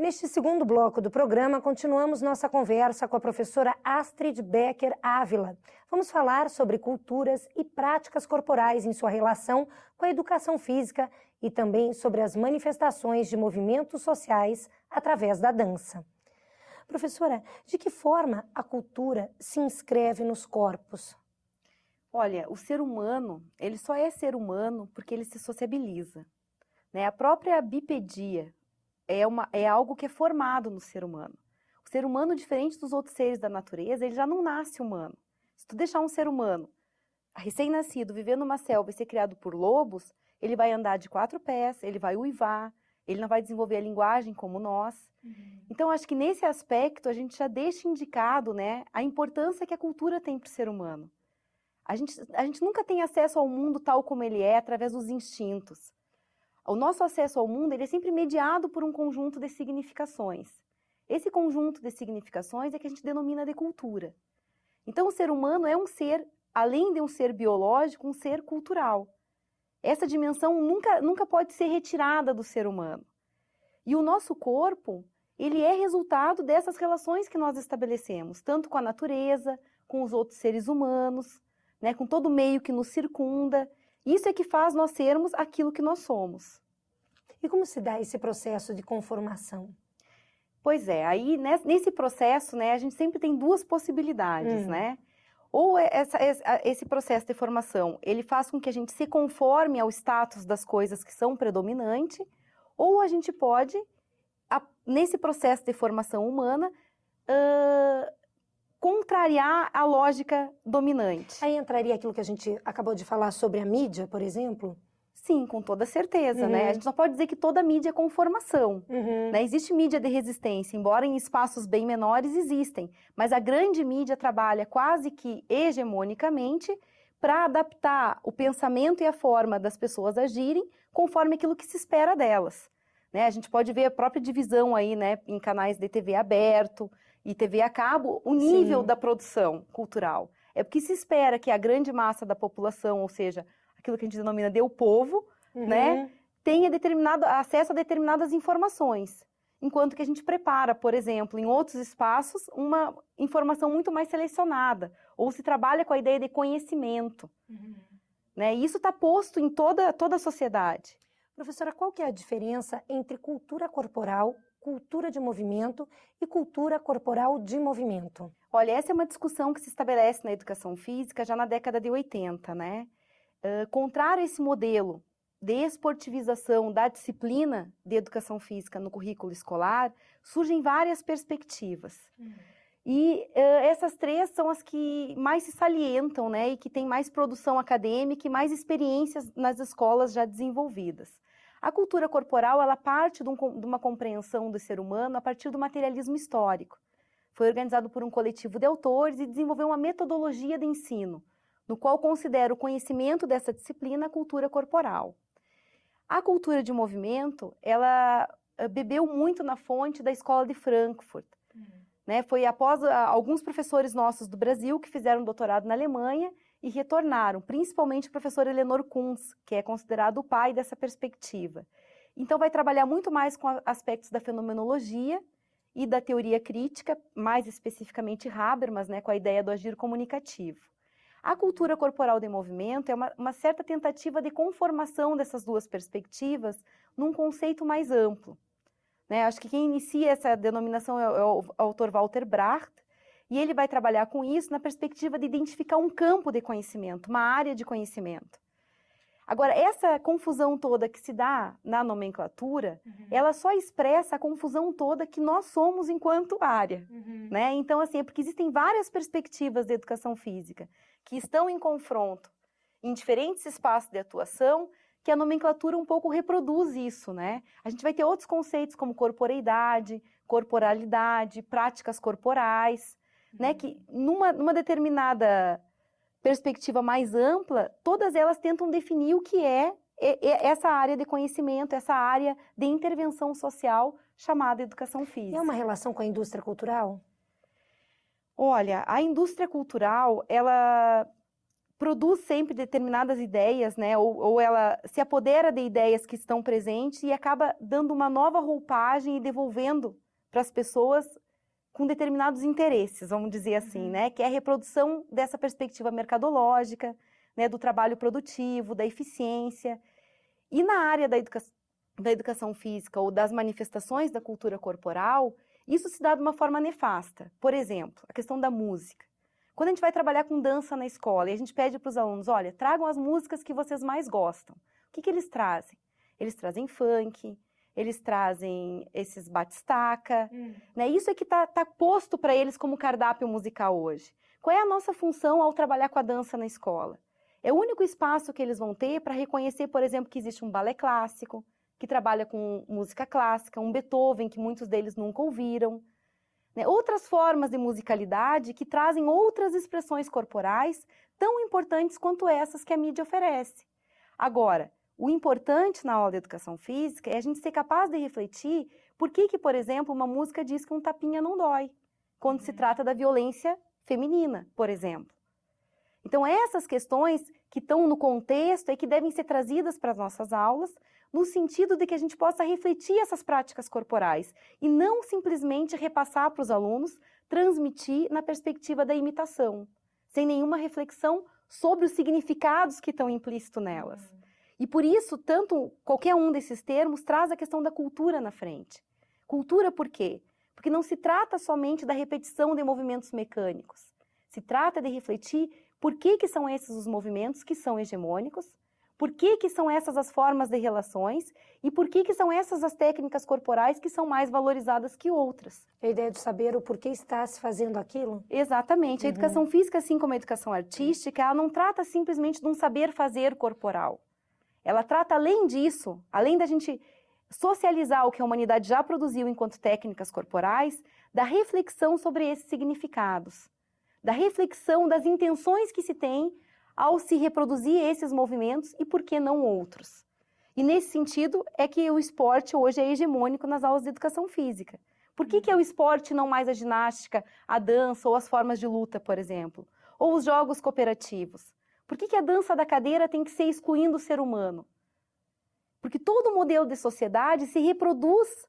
Neste segundo bloco do programa, continuamos nossa conversa com a professora Astrid Becker Ávila. Vamos falar sobre culturas e práticas corporais em sua relação com a educação física e também sobre as manifestações de movimentos sociais através da dança. Professora, de que forma a cultura se inscreve nos corpos? Olha, o ser humano, ele só é ser humano porque ele se sociabiliza, né? A própria bipedia é algo que é formado no ser humano. O ser humano, diferente dos outros seres da natureza, ele já não nasce humano. Se tu deixar um ser humano recém-nascido, viver numa selva e ser criado por lobos, ele vai andar de 4 pés, ele vai uivar, ele não vai desenvolver a linguagem como nós. Então, acho que nesse aspecto a gente já deixa indicado, né, a importância que a cultura tem para o ser humano. A gente nunca tem acesso ao mundo tal como ele é através dos instintos. O nosso acesso ao mundo ele é sempre mediado por um conjunto de significações. Esse conjunto de significações é que a gente denomina de cultura. Então, o ser humano é um ser, além de um ser biológico, um ser cultural. Essa dimensão nunca pode ser retirada do ser humano. E o nosso corpo, ele é resultado dessas relações que nós estabelecemos, tanto com a natureza, com os outros seres humanos, né, com todo o meio que nos circunda. Isso é que faz nós sermos aquilo que nós somos. E como se dá esse processo de conformação? Pois é, aí nesse processo, né, a gente sempre tem duas possibilidades, né? Ou esse processo de formação, ele faz com que a gente se conforme ao status das coisas que são predominantes, ou a gente pode, nesse processo de formação humana, contrariar a lógica dominante. Aí entraria aquilo que a gente acabou de falar sobre a mídia, por exemplo? Sim, com toda certeza, né? A gente não pode dizer que toda mídia é conformação, né? Existe mídia de resistência, embora em espaços bem menores existem, mas a grande mídia trabalha quase que hegemonicamente para adaptar o pensamento e a forma das pessoas agirem conforme aquilo que se espera delas, né? A gente pode ver a própria divisão aí, né, em canais de TV aberto e TV a cabo, o nível da produção cultural. É porque se espera que a grande massa da população, ou seja, aquilo que a gente denomina de o povo, né, tenha acesso a determinadas informações. Enquanto que a gente prepara, por exemplo, em outros espaços, uma informação muito mais selecionada. Ou se trabalha com a ideia de conhecimento. Né, e isso está posto em toda a sociedade. Professora, qual que é a diferença entre cultura corporal, cultura de movimento e cultura corporal de movimento? Olha, essa é uma discussão que se estabelece na educação física já na década de 80, né? Contrário a esse modelo de esportivização da disciplina de educação física no currículo escolar, surgem várias perspectivas. E essas três são as que mais se salientam, né, e que têm mais produção acadêmica e mais experiências nas escolas já desenvolvidas. A cultura corporal, ela parte de uma compreensão do ser humano a partir do materialismo histórico. Foi organizado por um coletivo de autores e desenvolveu uma metodologia de ensino, no qual considera o conhecimento dessa disciplina a cultura corporal. A cultura de movimento, ela bebeu muito na fonte da escola de Frankfurt. Né? Foi após alguns professores nossos do Brasil que fizeram doutorado na Alemanha e retornaram, principalmente o professor Elenor Kunz, que é considerado o pai dessa perspectiva. Então vai trabalhar muito mais com aspectos da fenomenologia e da teoria crítica, mais especificamente Habermas, né, com a ideia do agir comunicativo. A cultura corporal de movimento é uma certa tentativa de conformação dessas duas perspectivas num conceito mais amplo. Né? Acho que quem inicia essa denominação é o autor Walter Bracht, e ele vai trabalhar com isso na perspectiva de identificar um campo de conhecimento, uma área de conhecimento. Agora, essa confusão toda que se dá na nomenclatura, ela só expressa a confusão toda que nós somos enquanto área. Né? Então, assim, é porque existem várias perspectivas de educação física que estão em confronto em diferentes espaços de atuação, que a nomenclatura um pouco reproduz isso, né? A gente vai ter outros conceitos como corporeidade, corporalidade, práticas corporais, né? Que numa determinada perspectiva mais ampla, todas elas tentam definir o que é essa área de conhecimento, essa área de intervenção social chamada educação física. E é uma relação com a indústria cultural? Olha, a indústria cultural, ela... produz sempre determinadas ideias, né? Ou ela se apodera de ideias que estão presentes e acaba dando uma nova roupagem e devolvendo para as pessoas com determinados interesses, vamos dizer assim, né? Que é a reprodução dessa perspectiva mercadológica, né? Do trabalho produtivo, da eficiência. E na área da educação física ou das manifestações da cultura corporal, isso se dá de uma forma nefasta. Por exemplo, a questão da música. Quando a gente vai trabalhar com dança na escola e a gente pede para os alunos, olha, tragam as músicas que vocês mais gostam. O que eles trazem? Eles trazem funk, eles trazem esses batistaca, né? Isso é que tá posto para eles como cardápio musical hoje. Qual é a nossa função ao trabalhar com a dança na escola? É o único espaço que eles vão ter para reconhecer, por exemplo, que existe um balé clássico, que trabalha com música clássica, um Beethoven, que muitos deles nunca ouviram, né? Outras formas de musicalidade que trazem outras expressões corporais tão importantes quanto essas que a mídia oferece. Agora, o importante na aula de educação física é a gente ser capaz de refletir por que, por exemplo, uma música diz que um tapinha não dói, quando se trata da violência feminina, por exemplo. Então, essas questões que estão no contexto é que devem ser trazidas para as nossas aulas, no sentido de que a gente possa refletir essas práticas corporais e não simplesmente repassar para os alunos, transmitir na perspectiva da imitação, sem nenhuma reflexão sobre os significados que estão implícitos nelas. E por isso, qualquer um desses termos traz a questão da cultura na frente. Cultura por quê? Porque não se trata somente da repetição de movimentos mecânicos. Se trata de refletir por que são esses os movimentos que são hegemônicos, por que são essas as formas de relações e por que são essas as técnicas corporais que são mais valorizadas que outras. A ideia de saber o porquê está se fazendo aquilo? Exatamente. A educação física, assim como a educação artística, ela não trata simplesmente de um saber fazer corporal. Ela trata, além disso, além da gente socializar o que a humanidade já produziu enquanto técnicas corporais, da reflexão sobre esses significados, da reflexão das intenções que se tem ao se reproduzir esses movimentos e por que não outros. E nesse sentido é que o esporte hoje é hegemônico nas aulas de educação física. Por que é o esporte não mais a ginástica, a dança ou as formas de luta, por exemplo? Ou os jogos cooperativos? Por que a dança da cadeira tem que ser excluindo o ser humano? Porque todo modelo de sociedade se reproduz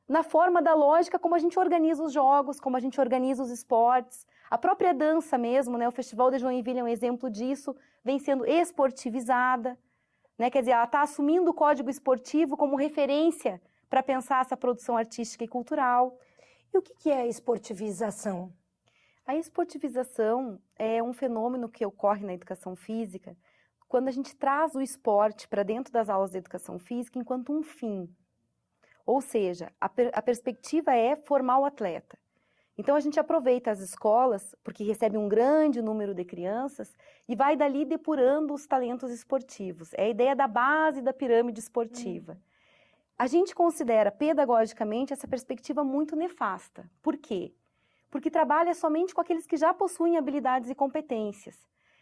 na forma da lógica como a gente organiza os jogos, como a gente organiza os esportes. A própria dança mesmo, né? O Festival de Joinville é um exemplo disso, vem sendo esportivizada, né? Quer dizer, ela está assumindo o código esportivo como referência para pensar essa produção artística e cultural. E o que é a esportivização? A esportivização é um fenômeno que ocorre na educação física quando a gente traz o esporte para dentro das aulas de educação física enquanto um fim. Ou seja, a perspectiva é formar o atleta. Então, a gente aproveita as escolas, porque recebe um grande número de crianças, e vai dali depurando os talentos esportivos. É a ideia da base da pirâmide esportiva. A gente considera, pedagogicamente, essa perspectiva muito nefasta. Por quê? Porque trabalha somente com aqueles que já possuem habilidades e competências.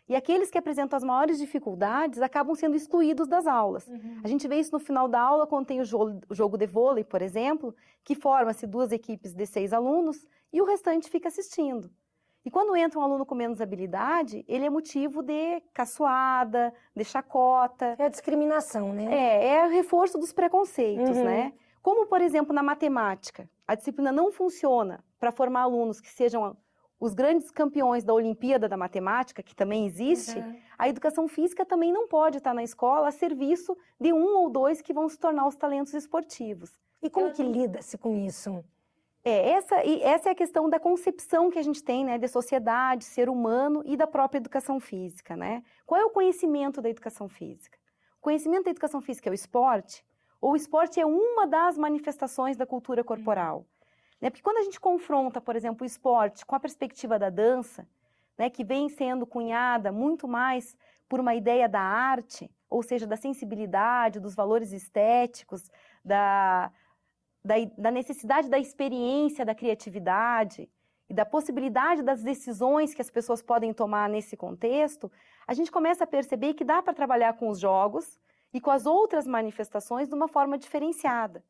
E aqueles que apresentam as maiores dificuldades acabam sendo excluídos das aulas. A gente vê isso no final da aula, quando tem o jogo de vôlei, por exemplo, que forma-se 2 equipes de 6 alunos e o restante fica assistindo. E quando entra um aluno com menos habilidade, ele é motivo de caçoada, de chacota. É a discriminação, né? É o reforço dos preconceitos, né? Como, por exemplo, na matemática, a disciplina não funciona para formar alunos que sejam os grandes campeões da Olimpíada da Matemática, que também existe, a educação física também não pode estar na escola a serviço de 1 ou 2 que vão se tornar os talentos esportivos. E como que lida-se com isso? Essa é a questão da concepção que a gente tem, né, de sociedade, ser humano e da própria educação física, né? Qual é o conhecimento da educação física? O conhecimento da educação física é o esporte? Ou o esporte é uma das manifestações da cultura corporal? Né? Porque quando a gente confronta, por exemplo, o esporte com a perspectiva da dança, né, que vem sendo cunhada muito mais por uma ideia da arte, ou seja, da sensibilidade, dos valores estéticos, da necessidade da experiência, da criatividade e da possibilidade das decisões que as pessoas podem tomar nesse contexto, a gente começa a perceber que dá para trabalhar com os jogos e com as outras manifestações de uma forma diferenciada.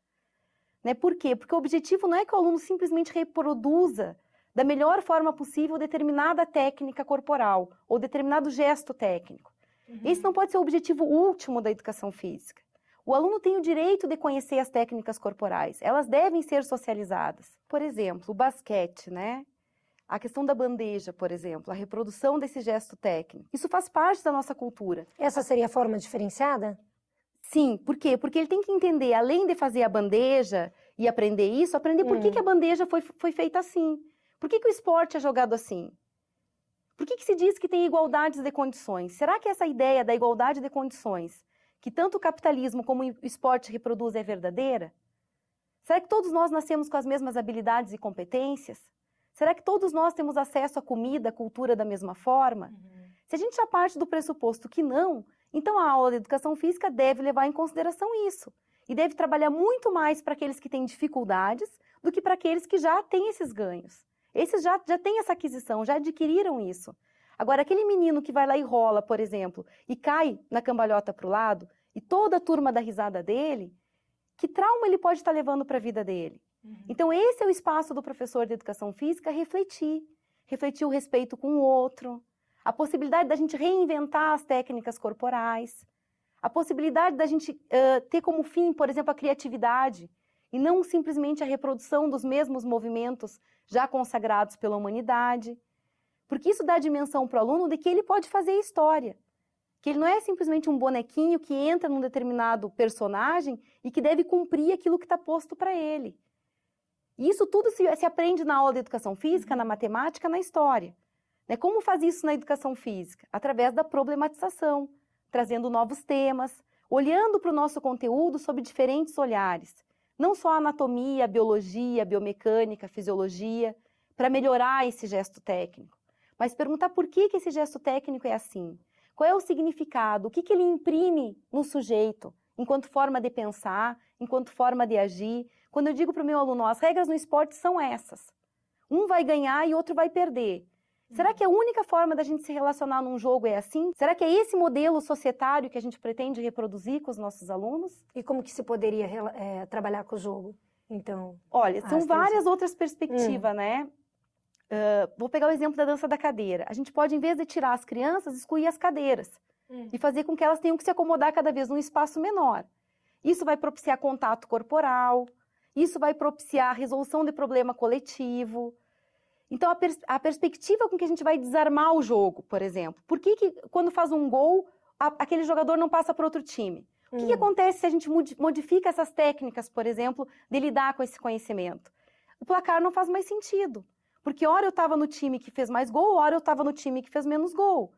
Né? Por quê? Porque o objetivo não é que o aluno simplesmente reproduza da melhor forma possível determinada técnica corporal ou determinado gesto técnico. Esse não pode ser o objetivo último da educação física. O aluno tem o direito de conhecer as técnicas corporais, elas devem ser socializadas. Por exemplo, o basquete, né? A questão da bandeja, por exemplo, a reprodução desse gesto técnico. Isso faz parte da nossa cultura. Essa seria a forma diferenciada? Sim, por quê? Porque ele tem que entender, além de fazer a bandeja e aprender isso, aprender por que a bandeja foi feita assim. Por que o esporte é jogado assim? Por que se diz que tem igualdades de condições? Será que essa ideia da igualdade de condições, que tanto o capitalismo como o esporte reproduz, é verdadeira? Será que todos nós nascemos com as mesmas habilidades e competências? Será que todos nós temos acesso à comida, à cultura da mesma forma? Se a gente já parte do pressuposto que não, então a aula de educação física deve levar em consideração isso. E deve trabalhar muito mais para aqueles que têm dificuldades do que para aqueles que já têm esses ganhos. Esses já têm essa aquisição, já adquiriram isso. Agora, aquele menino que vai lá e rola, por exemplo, e cai na cambalhota para o lado, e toda a turma dá risada dele, que trauma ele pode estar levando para a vida dele? Então, esse é o espaço do professor de educação física refletir o respeito com o outro, a possibilidade da gente reinventar as técnicas corporais, a possibilidade da gente ter como fim, por exemplo, a criatividade, e não simplesmente a reprodução dos mesmos movimentos já consagrados pela humanidade. Porque isso dá a dimensão para o aluno de que ele pode fazer história. Que ele não é simplesmente um bonequinho que entra num determinado personagem e que deve cumprir aquilo que está posto para ele. E isso tudo se aprende na aula de educação física, na matemática, na história. Como faz isso na educação física? Através da problematização, trazendo novos temas, olhando para o nosso conteúdo sob diferentes olhares. Não só a anatomia, a biologia, a biomecânica, a fisiologia, para melhorar esse gesto técnico. Mas perguntar por que esse gesto técnico é assim. Qual é o significado? O que ele imprime no sujeito, enquanto forma de pensar, enquanto forma de agir. Quando eu digo para o meu aluno, as regras no esporte são essas. Um vai ganhar e outro vai perder. Será que a única forma da gente se relacionar num jogo é assim? Será que é esse modelo societário que a gente pretende reproduzir com os nossos alunos? E como que se poderia trabalhar com o jogo, então? Olha, são várias outras perspectivas, né? Vou pegar o exemplo da dança da cadeira. A gente pode, em vez de tirar as crianças, excluir as cadeiras. E fazer com que elas tenham que se acomodar cada vez num espaço menor. Isso vai propiciar contato corporal, isso vai propiciar a resolução de problema coletivo. Então, a perspectiva com que a gente vai desarmar o jogo, por exemplo. Por que quando faz um gol, aquele jogador não passa para outro time? O que acontece se a gente modifica essas técnicas, por exemplo, de lidar com esse conhecimento? O placar não faz mais sentido. Porque hora eu estava no time que fez mais gol, hora eu estava no time que fez menos gol.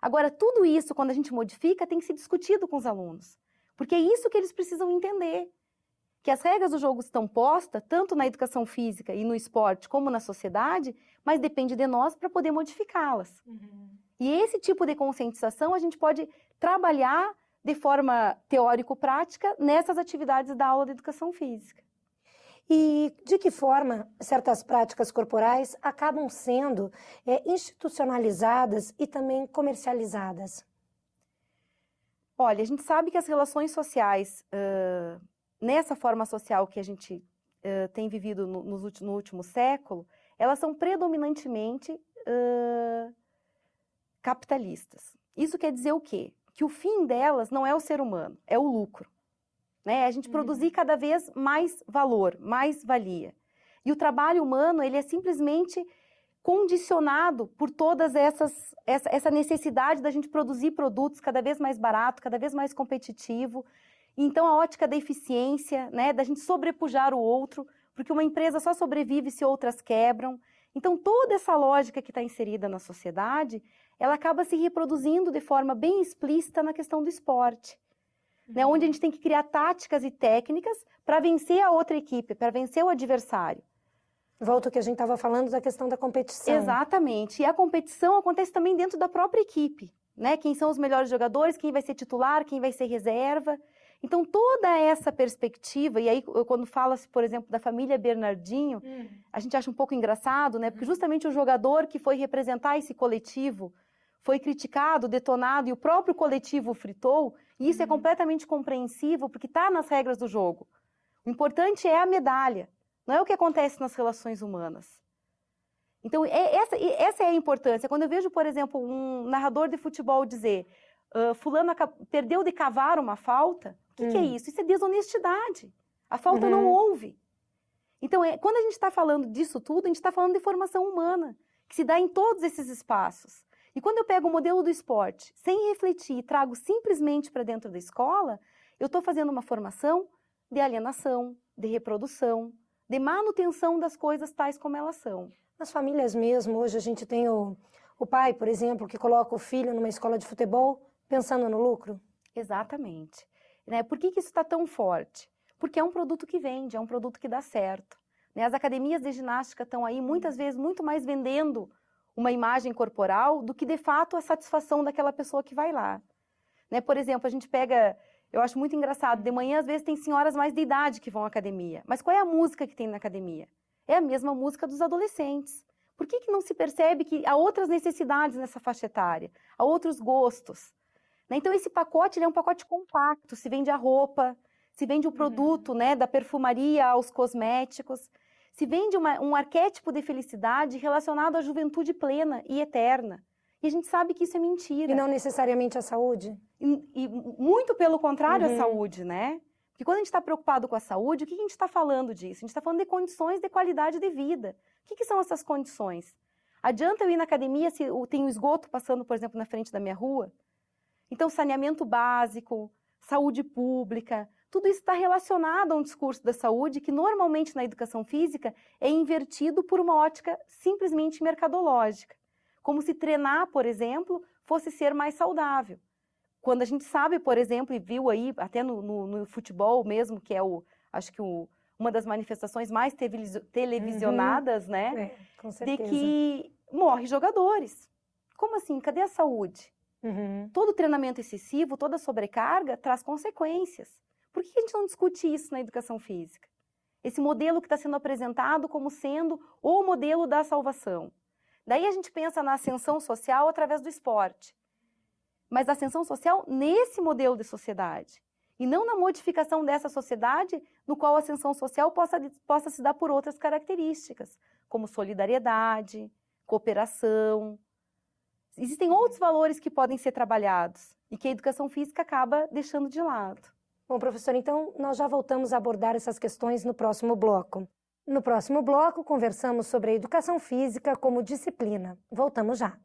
Agora, tudo isso, quando a gente modifica, tem que ser discutido com os alunos. Porque é isso que eles precisam entender. Que as regras do jogo estão postas, tanto na educação física e no esporte, como na sociedade, mas depende de nós para poder modificá-las. E esse tipo de conscientização a gente pode trabalhar de forma teórico-prática nessas atividades da aula de educação física. E de que forma certas práticas corporais acabam sendo institucionalizadas e também comercializadas? Olha, a gente sabe que as relações sociais, nessa forma social que a gente tem vivido no último século, elas são predominantemente capitalistas. Isso quer dizer o quê? Que o fim delas não é o ser humano, é o lucro. Né? A gente produzir cada vez mais valor, mais valia. E o trabalho humano, ele é simplesmente condicionado por todas essa necessidade da gente produzir produtos cada vez mais barato, cada vez mais competitivo. Então, a ótica da eficiência, né, da gente sobrepujar o outro, porque uma empresa só sobrevive se outras quebram. Então, toda essa lógica que está inserida na sociedade, ela acaba se reproduzindo de forma bem explícita na questão do esporte. Né, onde a gente tem que criar táticas e técnicas para vencer a outra equipe, para vencer o adversário. Volta ao que a gente estava falando da questão da competição. Exatamente. E a competição acontece também dentro da própria equipe. Né? Quem são os melhores jogadores, quem vai ser titular, quem vai ser reserva. Então, toda essa perspectiva, e aí quando fala-se, por exemplo, da família Bernardinho, a gente acha um pouco engraçado, né? Porque justamente o jogador que foi representar esse coletivo foi criticado, detonado, e o próprio coletivo fritou, e isso é completamente compreensível, porque está nas regras do jogo. O importante é a medalha, não é o que acontece nas relações humanas. Então, essa é a importância. Quando eu vejo, por exemplo, um narrador de futebol dizer fulano perdeu de cavar uma falta, o que é isso? Isso é desonestidade. A falta não houve. Então, quando a gente está falando disso tudo, a gente está falando de formação humana, que se dá em todos esses espaços. E quando eu pego o modelo do esporte, sem refletir e trago simplesmente para dentro da escola, eu estou fazendo uma formação de alienação, de reprodução, de manutenção das coisas tais como elas são. Nas famílias mesmo, hoje a gente tem o pai, por exemplo, que coloca o filho numa escola de futebol pensando no lucro. Exatamente. Né? Por que isso está tão forte? Porque é um produto que vende, é um produto que dá certo. Né? As academias de ginástica estão aí, muitas vezes, muito mais vendendo uma imagem corporal do que, de fato, a satisfação daquela pessoa que vai lá. Né? Por exemplo, a gente pega... Eu acho muito engraçado, de manhã, às vezes, tem senhoras mais de idade que vão à academia. Mas qual é a música que tem na academia? É a mesma música dos adolescentes. Por que não se percebe que há outras necessidades nessa faixa etária? Há outros gostos? Né? Então, esse pacote é um pacote compacto. Se vende a roupa, se vende o produto, né, da perfumaria aos cosméticos. Se vende um arquétipo de felicidade relacionado à juventude plena e eterna. E a gente sabe que isso é mentira. E não necessariamente a saúde? E muito pelo contrário a saúde, né? Porque quando a gente está preocupado com a saúde, o que a gente está falando disso? A gente está falando de condições de qualidade de vida. O que são essas condições? Adianta eu ir na academia se tem um esgoto passando, por exemplo, na frente da minha rua? Então, saneamento básico, saúde pública, tudo isso está relacionado a um discurso da saúde que normalmente na educação física é invertido por uma ótica simplesmente mercadológica. Como se treinar, por exemplo, fosse ser mais saudável. Quando a gente sabe, por exemplo, e viu aí, até no futebol mesmo, que é acho que uma das manifestações mais televisionadas, né? Com certeza. De que morre jogadores. Como assim? Cadê a saúde? Todo treinamento excessivo, toda sobrecarga traz consequências. Por que a gente não discute isso na educação física? Esse modelo que está sendo apresentado como sendo o modelo da salvação. Daí a gente pensa na ascensão social através do esporte. Mas a ascensão social nesse modelo de sociedade. E não na modificação dessa sociedade, no qual a ascensão social possa se dar por outras características, como solidariedade, cooperação. Existem outros valores que podem ser trabalhados e que a educação física acaba deixando de lado. Bom, professor, então nós já voltamos a abordar essas questões no próximo bloco. No próximo bloco, conversamos sobre a educação física como disciplina. Voltamos já.